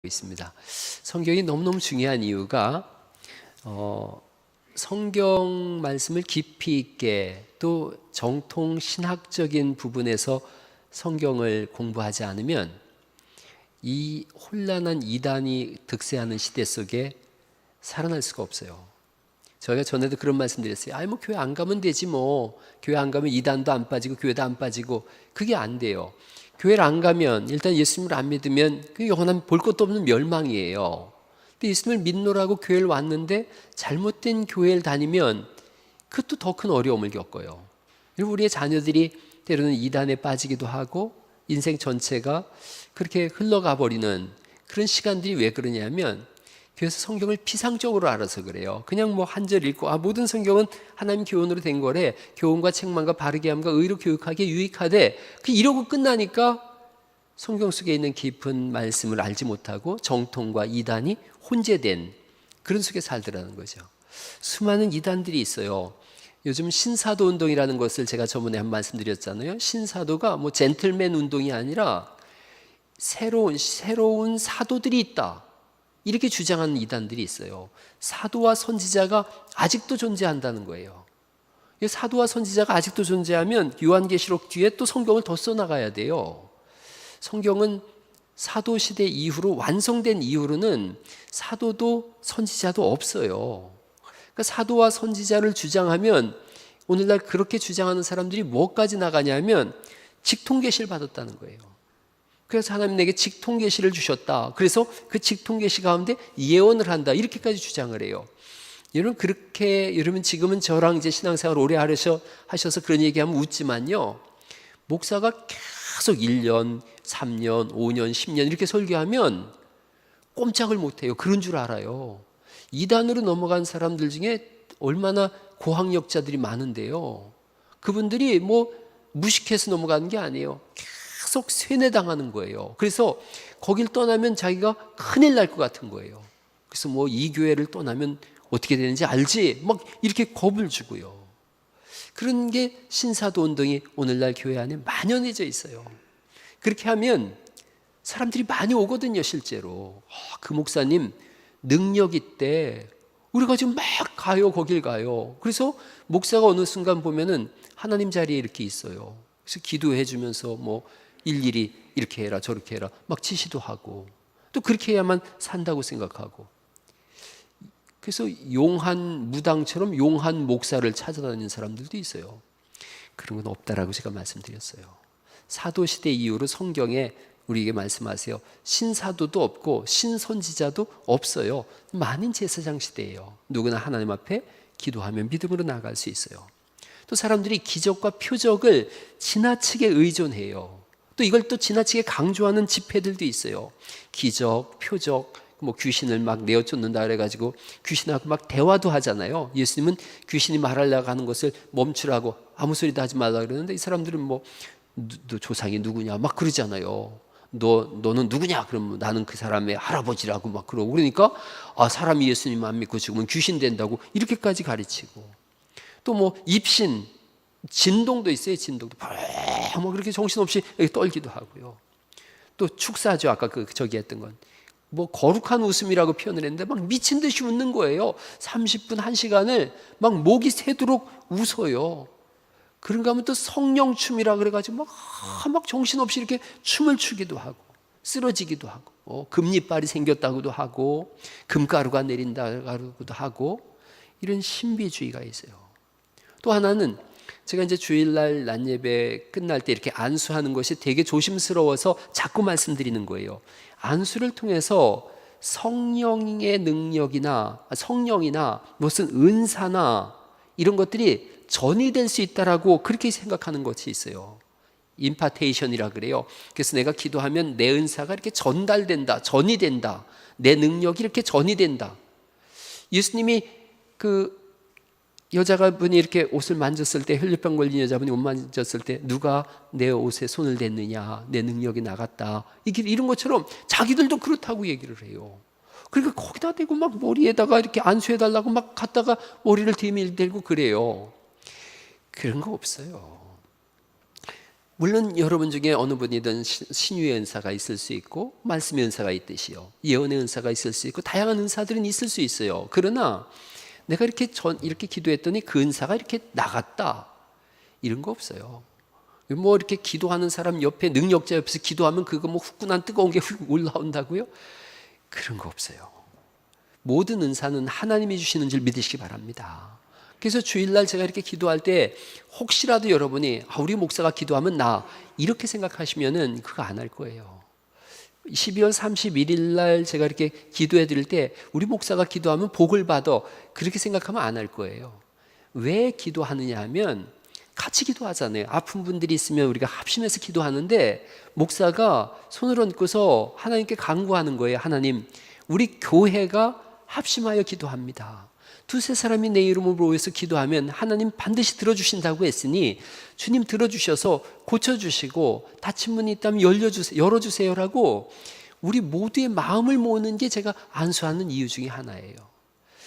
있습니다. 성경이 너무너무 중요한 이유가 성경 말씀을 깊이 있게 또 정통 신학적인 부분에서 성경을 공부하지 않으면 이 혼란한 이단이 득세하는 시대 속에 살아날 수가 없어요. 저희가 전에도 그런 말씀 드렸어요. 뭐 교회 안 가면 되지 뭐. 교회 안 가면 이단도 안 빠지고 교회도 안 빠지고. 그게 안 돼요. 교회를 안 가면 일단 예수님을 안 믿으면 그 영원한 볼 것도 없는 멸망이에요. 근데 예수님을 믿노라고 교회를 왔는데 잘못된 교회를 다니면 그것도 더 큰 어려움을 겪어요. 그리고 우리의 자녀들이 때로는 이단에 빠지기도 하고 인생 전체가 그렇게 흘러가 버리는 그런 시간들이 왜 그러냐면 교회에서 성경을 피상적으로 알아서 그래요. 그냥 뭐 한 절 읽고 모든 성경은 하나님 교훈으로 된 거래. 교훈과 책망과 바르게 함과 의로 교육하기에 유익하되 이러고 끝나니까 성경 속에 있는 깊은 말씀을 알지 못하고 정통과 이단이 혼재된 그런 속에 살더라는 거죠. 수많은 이단들이 있어요. 요즘 신사도 운동이라는 것을 제가 저번에 한 말씀드렸잖아요. 신사도가 뭐 젠틀맨 운동이 아니라 새로운 사도들이 있다. 이렇게 주장하는 이단들이 있어요. 사도와 선지자가 아직도 존재한다는 거예요. 사도와 선지자가 아직도 존재하면 요한계시록 뒤에 또 성경을 더 써나가야 돼요. 성경은 사도시대 이후로 완성된 이후로는 사도도 선지자도 없어요. 그러니까 사도와 선지자를 주장하면 오늘날 그렇게 주장하는 사람들이 뭐까지 나가냐면 직통계시를 받았다는 거예요. 그래서 하나님 내게 직통계시를 주셨다. 그래서 그 직통계시 가운데 예언을 한다. 이렇게까지 주장을 해요. 여러분 지금은 저랑 이제 신앙생활 오래 하셔서 그런 얘기하면 웃지만요. 목사가 계속 1년, 3년, 5년, 10년 이렇게 설교하면 꼼짝을 못해요. 그런 줄 알아요. 이단으로 넘어간 사람들 중에 얼마나 고학력자들이 많은데요. 그분들이 뭐 무식해서 넘어가는 게 아니에요. 계속 세뇌당하는 거예요. 그래서 거길 떠나면 자기가 큰일 날 것 같은 거예요. 그래서 뭐 이 교회를 떠나면 어떻게 되는지 알지? 막 이렇게 겁을 주고요. 그런 게 신사도 운동이 오늘날 교회 안에 만연해져 있어요. 그렇게 하면 사람들이 많이 오거든요, 실제로. 그 목사님 능력 있대. 우리가 지금 막 가요, 거길 가요. 그래서 목사가 어느 순간 보면은 하나님 자리에 이렇게 있어요. 그래서 기도해 주면서 뭐 일일이 이렇게 해라 저렇게 해라 막 지시도 하고 또 그렇게 해야만 산다고 생각하고 그래서 용한 무당처럼 용한 목사를 찾아다니는 사람들도 있어요. 그런 건 없다라고 제가 말씀드렸어요. 사도시대 이후로 성경에 우리에게 말씀하세요. 신사도도 없고 신선지자도 없어요. 만인 제사장 시대예요. 누구나 하나님 앞에 기도하면 믿음으로 나아갈 수 있어요. 또 사람들이 기적과 표적을 지나치게 의존해요. 또 이걸 또 지나치게 강조하는 집회들도 있어요. 기적, 표적, 뭐 귀신을 막 내어 쫓는다 그래가지고 귀신하고 막 대화도 하잖아요. 예수님은 귀신이 말하려고 하는 것을 멈추라고 아무 소리도 하지 말라 그러는데 이 사람들은 뭐 너 조상이 누구냐 막 그러잖아요. 너는 누구냐? 그러면 나는 그 사람의 할아버지라고 막 그러고 그러니까 사람이 예수님 안 믿고 죽으면 귀신 된다고 이렇게까지 가르치고 또 뭐 입신 진동도 있어요. 진동도 뭐 그렇게 정신없이 떨기도 하고요. 또 축사죠. 아까 저기 했던 건 뭐 거룩한 웃음이라고 표현을 했는데 막 미친 듯이 웃는 거예요. 30분 1시간을 막 목이 새도록 웃어요. 그런가 하면 또 성령춤이라 그래가지고 막 정신없이 이렇게 춤을 추기도 하고 쓰러지기도 하고 금리빨이 생겼다고도 하고 금가루가 내린다고도 하고 이런 신비주의가 있어요. 또 하나는 제가 이제 주일날 낮예배 끝날 때 이렇게 안수하는 것이 되게 조심스러워서 자꾸 말씀드리는 거예요. 안수를 통해서 성령의 능력이나 성령이나 무슨 은사나 이런 것들이 전이될 수 있다라고 그렇게 생각하는 것이 있어요. 임파테이션이라 그래요. 그래서 내가 기도하면 내 은사가 이렇게 전달된다, 전이 된다. 내 능력이 이렇게 전이 된다. 예수님이 여자분이 이렇게 옷을 만졌을 때 혈류병 걸린 여자분이 옷 만졌을 때 누가 내 옷에 손을 댔느냐 내 능력이 나갔다 이런 것처럼 자기들도 그렇다고 얘기를 해요. 그러니까 거기다 대고 막 머리에다가 이렇게 안수해달라고 막 갖다가 머리를 들이밀대고 그래요. 그런 거 없어요. 물론 여러분 중에 어느 분이든 신유의 은사가 있을 수 있고 말씀의 은사가 있듯이요, 예언의 은사가 있을 수 있고 다양한 은사들은 있을 수 있어요. 그러나 내가 이렇게 기도했더니 그 은사가 이렇게 나갔다, 이런 거 없어요. 뭐 이렇게 기도하는 사람 옆에, 능력자 옆에서 기도하면 그거 뭐 후끈한 뜨거운 게 훅 올라온다고요? 그런 거 없어요. 모든 은사는 하나님이 주시는 줄 믿으시기 바랍니다. 그래서 주일날 제가 이렇게 기도할 때 혹시라도 여러분이 우리 목사가 기도하면 나, 이렇게 생각하시면은 그거 안 할 거예요. 12월 31일 날 제가 이렇게 기도해 드릴 때 우리 목사가 기도하면 복을 받아, 그렇게 생각하면 안 할 거예요. 왜 기도하느냐 하면 같이 기도하잖아요. 아픈 분들이 있으면 우리가 합심해서 기도하는데 목사가 손을 얹고서 하나님께 간구하는 거예요. 하나님, 우리 교회가 합심하여 기도합니다. 두세 사람이 내 이름으로 모여서 기도하면 하나님 반드시 들어주신다고 했으니 주님 들어주셔서 고쳐주시고 닫힌 문이 있다면 열어주세요라고 우리 모두의 마음을 모으는 게 제가 안수하는 이유 중에 하나예요.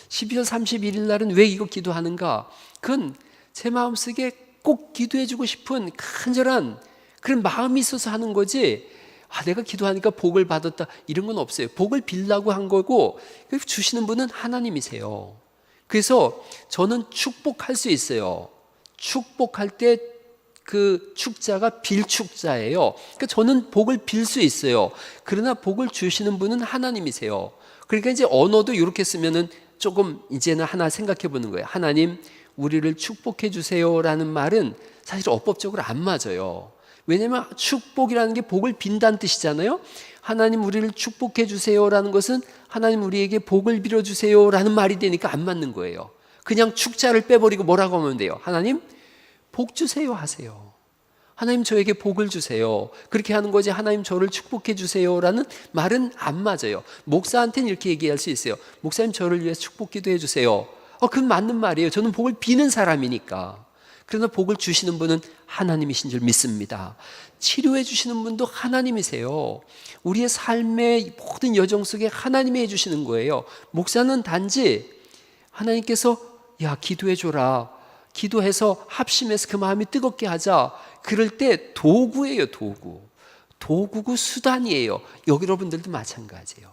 12월 31일 날은 왜 이거 기도하는가? 그건 제 마음속에 꼭 기도해주고 싶은 간절한 그런 마음이 있어서 하는 거지, 내가 기도하니까 복을 받았다, 이런 건 없어요. 복을 빌라고 한 거고 주시는 분은 하나님이세요. 그래서 저는 축복할 수 있어요. 축복할 때 그 축자가 빌 축자예요. 그러니까 저는 복을 빌 수 있어요. 그러나 복을 주시는 분은 하나님이세요. 그러니까 이제 언어도 이렇게 쓰면은 조금 이제는 하나 생각해 보는 거예요. 하나님, 우리를 축복해 주세요라는 말은 사실 어법적으로 안 맞아요. 왜냐하면 축복이라는 게 복을 빈다는 뜻이잖아요. 하나님, 우리를 축복해 주세요라는 것은 하나님, 우리에게 복을 빌어 주세요라는 말이 되니까 안 맞는 거예요. 그냥 축자를 빼버리고 뭐라고 하면 돼요? 하나님, 복 주세요 하세요. 하나님, 저에게 복을 주세요. 그렇게 하는 거지, 하나님 저를 축복해 주세요라는 말은 안 맞아요. 목사한테는 이렇게 얘기할 수 있어요. 목사님, 저를 위해 축복 기도해 주세요. 그건 맞는 말이에요. 저는 복을 비는 사람이니까. 그러나 복을 주시는 분은 하나님이신 줄 믿습니다. 치료해 주시는 분도 하나님이세요. 우리의 삶의 모든 여정 속에 하나님이 해주시는 거예요. 목사는 단지 하나님께서 기도해 줘라, 기도해서 합심해서 그 마음이 뜨겁게 하자, 그럴 때 도구예요. 도구고 수단이에요. 여러분들도 마찬가지예요.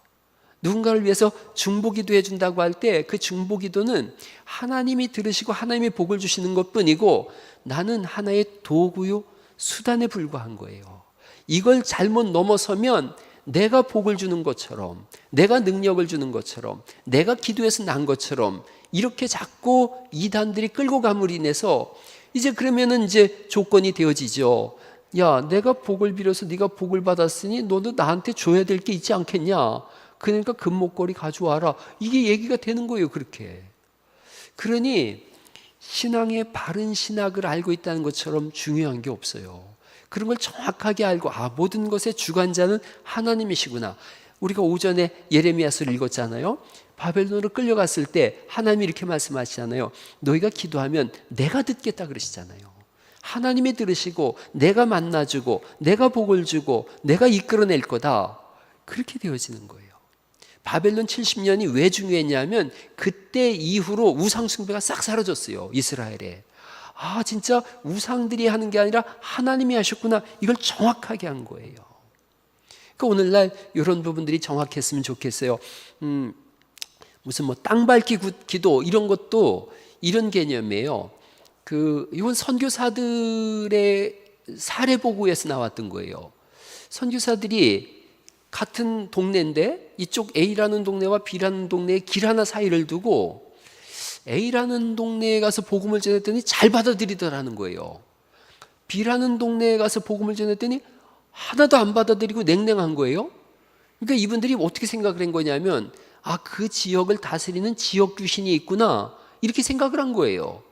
누군가를 위해서 중보기도 해준다고 할 때 그 중보기도는 하나님이 들으시고 하나님이 복을 주시는 것뿐이고 나는 하나의 도구요, 수단에 불과한 거예요. 이걸 잘못 넘어서면 내가 복을 주는 것처럼, 내가 능력을 주는 것처럼, 내가 기도해서 난 것처럼 이렇게 자꾸 이단들이 끌고 감으로 인해서 이제 그러면은 이제 조건이 되어지죠. 내가 복을 빌어서 네가 복을 받았으니 너도 나한테 줘야 될 게 있지 않겠냐? 그러니까 금목걸이 가져와라. 이게 얘기가 되는 거예요. 그렇게. 그러니 신앙의 바른 신학을 알고 있다는 것처럼 중요한 게 없어요. 그런 걸 정확하게 알고 모든 것의 주관자는 하나님이시구나. 우리가 오전에 예레미야서를 읽었잖아요. 바벨론으로 끌려갔을 때 하나님이 이렇게 말씀하시잖아요. 너희가 기도하면 내가 듣겠다 그러시잖아요. 하나님이 들으시고 내가 만나주고 내가 복을 주고 내가 이끌어낼 거다. 그렇게 되어지는 거예요. 바벨론 70년이 왜 중요했냐면 그때 이후로 우상숭배가 싹 사라졌어요. 이스라엘에. 진짜 우상들이 하는 게 아니라 하나님이 하셨구나. 이걸 정확하게 한 거예요. 그러니까 오늘날 이런 부분들이 정확했으면 좋겠어요. 무슨 땅 밟기 기도 이런 것도 이런 개념이에요. 이건 선교사들의 사례 보고에서 나왔던 거예요. 선교사들이 같은 동네인데 이쪽 A라는 동네와 B라는 동네에 길 하나 사이를 두고 A라는 동네에 가서 복음을 전했더니 잘 받아들이더라는 거예요. B라는 동네에 가서 복음을 전했더니 하나도 안 받아들이고 냉랭한 거예요. 그러니까 이분들이 어떻게 생각을 한 거냐면 그 지역을 다스리는 지역 귀신이 있구나, 이렇게 생각을 한 거예요.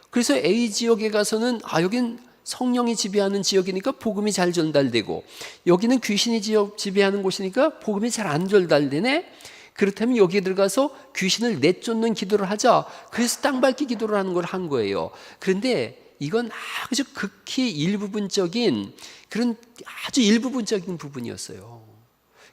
그래서 A 지역에 가서는 여긴 성령이 지배하는 지역이니까 복음이 잘 전달되고 여기는 귀신이 지배하는 곳이니까 복음이 잘 안 전달되네. 그렇다면 여기에 들어가서 귀신을 내쫓는 기도를 하자. 그래서 땅 밟기 기도를 하는 걸 한 거예요. 그런데 이건 아주 극히 일부분적인 그런 아주 일부분적인 부분이었어요.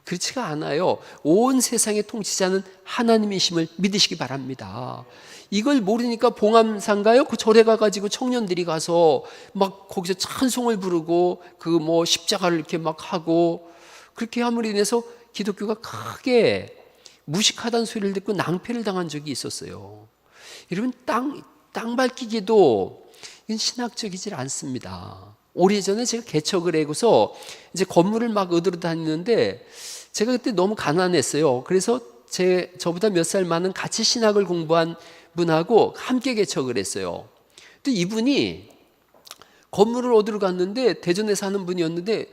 그렇지가 않아요. 온 세상의 통치자는 하나님이심을 믿으시기 바랍니다. 이걸 모르니까 봉암산가요? 그 절에 가가지고 청년들이 가서 막 거기서 찬송을 부르고 그 뭐 십자가를 이렇게 막 하고 그렇게 함으로 인해서 기독교가 크게 무식하다는 소리를 듣고 낭패를 당한 적이 있었어요. 여러분, 땅 밝히기도 이건 신학적이질 않습니다. 오래전에 제가 개척을 하고서 이제 건물을 막 얻으러 다니는데 제가 그때 너무 가난했어요. 그래서 저보다 몇 살 많은 같이 신학을 공부한 분하고 함께 개척을 했어요. 또 이분이 건물을 얻으러 갔는데 대전에 사는 분이었는데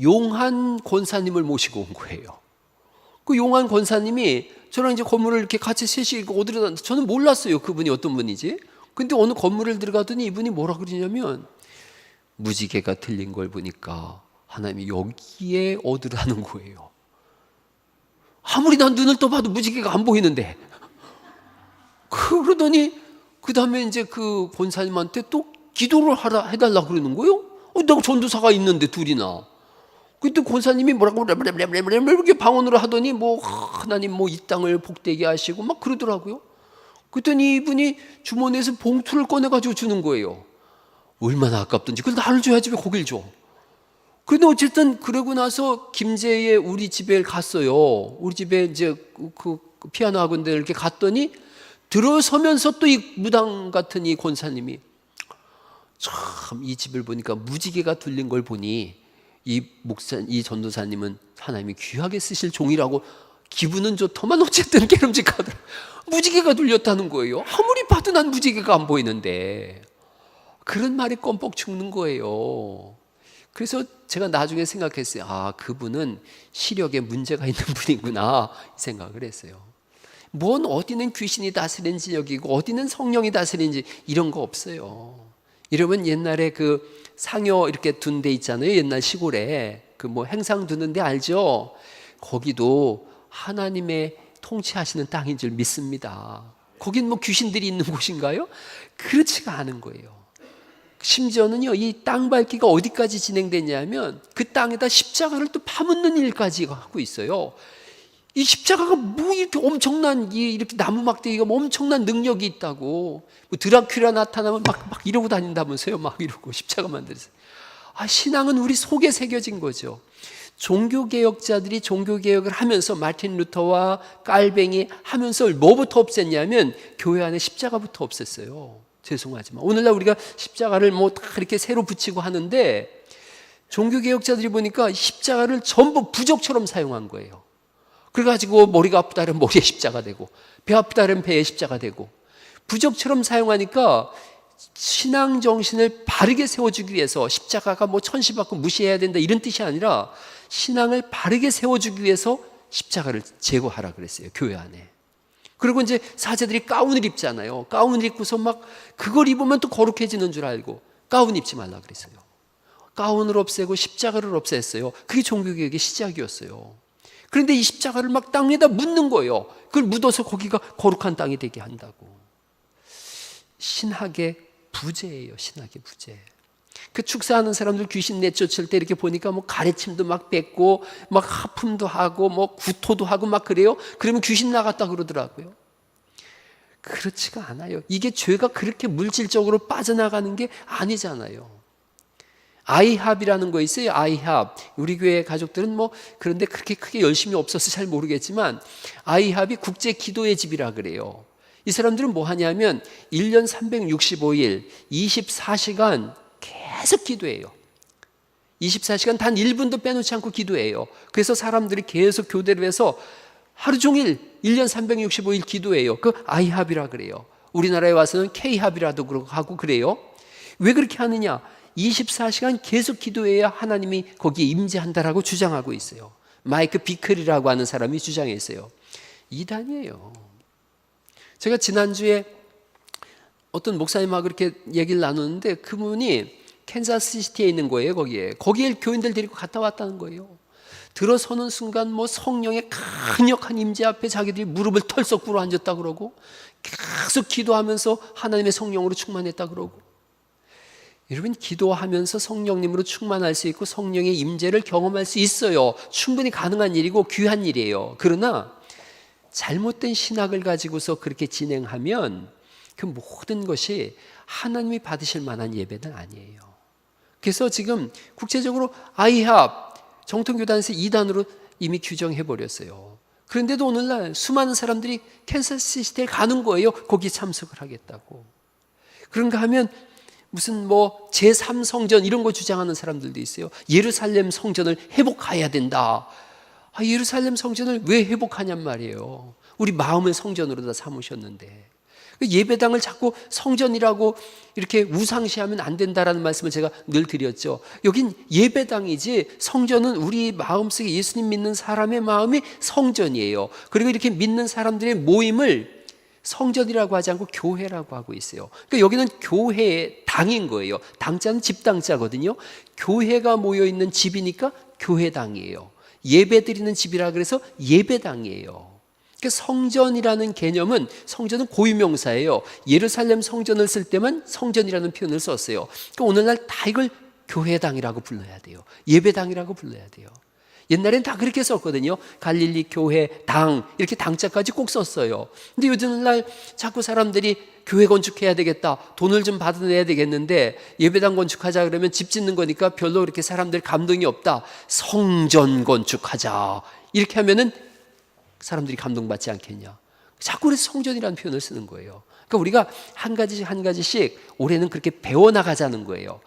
용한 권사님을 모시고 온 거예요. 그 용한 권사님이 저랑 이제 건물을 이렇게 같이 셋이 얻으러 갔는데 저는 몰랐어요. 그분이 어떤 분이지. 근데 어느 건물을 들어가더니 이분이 뭐라 그러냐면 무지개가 틀린 걸 보니까 하나님이 여기에 얻으라는 거예요. 아무리 난 눈을 떠봐도 무지개가 안 보이는데. 그러더니 그 다음에 이제 그 권사님한테 또 기도를 해달라고 그러는 거예요. 내가 전도사가 있는데 둘이나. 그때 권사님이 뭐라고 이렇게 방언으로 하더니 뭐 하나님 뭐 이 땅을 복되게 하시고 막 그러더라고요. 그랬더니 이분이 주머니에서 봉투를 꺼내가지고 주는 거예요. 얼마나 아깝던지. 그걸 나를 줘야지 왜 거길 줘. 그런데 어쨌든 그러고 나서 김제에 우리 집에 갔어요. 우리 집에 이제 그 피아노 학원에 이렇게 갔더니 들어서면서 또 이 무당 같은 이 권사님이 참 이 집을 보니까 무지개가 둘린 걸 보니 이 전도사님은 하나님이 귀하게 쓰실 종이라고 기분은 좋더만 어쨌든 깨름직하더라. 무지개가 둘렸다는 거예요. 아무리 봐도 난 무지개가 안 보이는데. 그런 말이 껌뻑 죽는 거예요. 그래서 제가 나중에 생각했어요. 아, 그분은 시력에 문제가 있는 분이구나 이 생각을 했어요. 뭔 어디는 귀신이 다스린 지역이고 어디는 성령이 다스린지 이런 거 없어요. 여러분 옛날에 그 상여 이렇게 둔 데 있잖아요. 옛날 시골에 그 뭐 행상 두는 데 알죠? 거기도 하나님의 통치하시는 땅인 줄 믿습니다. 거긴 뭐 귀신들이 있는 곳인가요? 그렇지가 않은 거예요. 심지어는요, 이 땅 밟기가 어디까지 진행됐냐면 그 땅에다 십자가를 또 파묻는 일까지 하고 있어요. 이 십자가가 뭐 이렇게 엄청난 이렇게 나무 막대기가 뭐 엄청난 능력이 있다고. 뭐 드라큘라 나타나면 막 이러고 다닌다면서요. 막 이러고 십자가 만들어서. 아, 신앙은 우리 속에 새겨진 거죠. 종교개혁자들이 종교개혁을 하면서 마틴 루터와 깔뱅이 하면서 뭐부터 없앴냐면 교회 안에 십자가부터 없앴어요. 죄송하지만 오늘날 우리가 십자가를 뭐 다 이렇게 새로 붙이고 하는데 종교개혁자들이 보니까 십자가를 전부 부적처럼 사용한 거예요. 그래가지고 머리가 아프다 그러면 머리에 십자가 되고 배 아프다 그러면 배에 십자가 되고 부적처럼 사용하니까 신앙 정신을 바르게 세워주기 위해서 십자가가 뭐 천시받고 무시해야 된다 이런 뜻이 아니라 신앙을 바르게 세워주기 위해서 십자가를 제거하라 그랬어요. 교회 안에. 그리고 이제 사제들이 가운을 입잖아요. 가운을 입고서 막 그걸 입으면 또 거룩해지는 줄 알고 가운 입지 말라 그랬어요. 가운을 없애고 십자가를 없앴어요. 그게 종교개혁의 시작이었어요. 그런데 이 십자가를 막 땅에다 묻는 거예요. 그걸 묻어서 거기가 거룩한 땅이 되게 한다고. 신학의 부재예요. 신학의 부재. 그 축사하는 사람들 귀신 내쫓을 때 이렇게 보니까 뭐 가래침도 막 뱉고 막 하품도 하고 뭐 구토도 하고 막 그래요. 그러면 귀신 나갔다 그러더라고요. 그렇지가 않아요. 이게 죄가 그렇게 물질적으로 빠져나가는 게 아니잖아요. 아이합이라는 거 있어요. 아이합. 우리 교회 가족들은 뭐 그런데 그렇게 크게 열심히 없어서 잘 모르겠지만 아이합이 국제 기도의 집이라 그래요. 이 사람들은 뭐 하냐면 1년 365일 24시간 계속 기도해요. 24시간 단 1분도 빼놓지 않고 기도해요. 그래서 사람들이 계속 교대를 해서 하루 종일 1년 365일 기도해요. 그 아이합이라 그래요. 우리나라에 와서는 K합이라도 하고 그래요. 왜 그렇게 하느냐? 24시간 계속 기도해야 하나님이 거기에 임재한다라고 주장하고 있어요. 마이크 비클이라고 하는 사람이 주장했어요. 이단이에요. 제가 지난주에 어떤 목사님하고 그렇게 얘기를 나누는데 그분이 캔자스시티에 있는 거예요. 거기에 교인들 데리고 갔다 왔다는 거예요. 들어서는 순간 뭐 성령의 강력한 임재 앞에 자기들이 무릎을 털썩 꿇어 앉았다 그러고 계속 기도하면서 하나님의 성령으로 충만했다 그러고 여러분, 기도하면서 성령님으로 충만할 수 있고 성령의 임재를 경험할 수 있어요. 충분히 가능한 일이고 귀한 일이에요. 그러나 잘못된 신학을 가지고서 그렇게 진행하면 그 모든 것이 하나님이 받으실 만한 예배는 아니에요. 그래서 지금 국제적으로 IHAB 정통교단에서 이단으로 이미 규정해 버렸어요. 그런데도 오늘날 수많은 사람들이 캔사스시티에 가는 거예요. 거기 참석을 하겠다고. 그런가 하면 무슨 뭐 제3성전 이런 거 주장하는 사람들도 있어요. 예루살렘 성전을 회복해야 된다. 예루살렘 성전을 왜 회복하냔 말이에요. 우리 마음을 성전으로 다 삼으셨는데 예배당을 자꾸 성전이라고 이렇게 우상시하면 안 된다라는 말씀을 제가 늘 드렸죠. 여긴 예배당이지 성전은 우리 마음속에 예수님 믿는 사람의 마음이 성전이에요. 그리고 이렇게 믿는 사람들의 모임을 성전이라고 하지 않고 교회라고 하고 있어요. 그러니까 여기는 교회의 당인 거예요. 당자는 집당자거든요. 교회가 모여있는 집이니까 교회당이에요. 예배 드리는 집이라 그래서 예배당이에요. 그러니까 성전이라는 개념은, 성전은 고유명사예요. 예루살렘 성전을 쓸 때만 성전이라는 표현을 썼어요. 그러니까 오늘날 다 이걸 교회당이라고 불러야 돼요. 예배당이라고 불러야 돼요. 옛날엔 다 그렇게 썼거든요. 갈릴리 교회 당 이렇게 당자까지 꼭 썼어요. 근데 요즘날 자꾸 사람들이 교회 건축해야 되겠다, 돈을 좀 받아내야 되겠는데 예배당 건축하자 그러면 집 짓는 거니까 별로 그렇게 사람들 감동이 없다. 성전 건축하자 이렇게 하면은 사람들이 감동받지 않겠냐. 자꾸 그래서 성전이라는 표현을 쓰는 거예요. 그러니까 우리가 한 가지씩 올해는 그렇게 배워나가자는 거예요.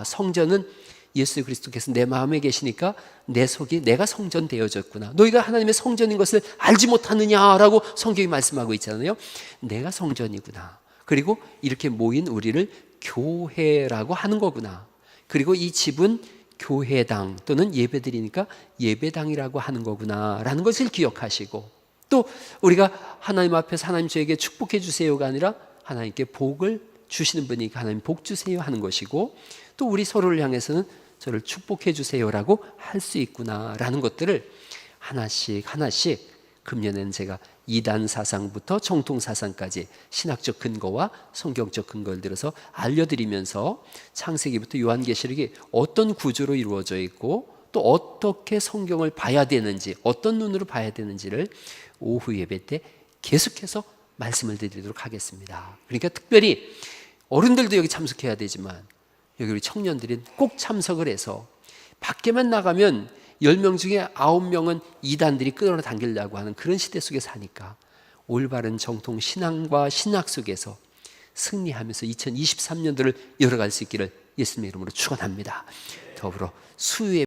성전은 예수 그리스도께서 내 마음에 계시니까 내 속이 내가 성전 되어졌구나. 너희가 하나님의 성전인 것을 알지 못하느냐라고 성경이 말씀하고 있잖아요. 내가 성전이구나. 그리고 이렇게 모인 우리를 교회라고 하는 거구나. 그리고 이 집은 교회당 또는 예배드리니까 예배당이라고 하는 거구나 라는 것을 기억하시고, 또 우리가 하나님 앞에서 하나님 저에게 축복해 주세요가 아니라 하나님께 복을 주시는 분이니까 하나님 복 주세요 하는 것이고, 또 우리 서로를 향해서는 저를 축복해 주세요라고 할 수 있구나라는 것들을 하나씩 금년에는 제가 이단 사상부터 정통 사상까지 신학적 근거와 성경적 근거를 들어서 알려드리면서 창세기부터 요한계시록이 어떤 구조로 이루어져 있고 또 어떻게 성경을 봐야 되는지, 어떤 눈으로 봐야 되는지를 오후 예배 때 계속해서 말씀을 드리도록 하겠습니다. 그러니까 특별히 어른들도 여기 참석해야 되지만 여기 우리 청년들이 꼭 참석을 해서, 밖에만 나가면 10명 중에 9명은 이단들이 끌어당기려고 하는 그런 시대 속에 사니까 올바른 정통 신앙과 신학 속에서 승리하면서 2023년도를 열어갈 수 있기를 예수님의 이름으로 축원합니다. 더불어 수요에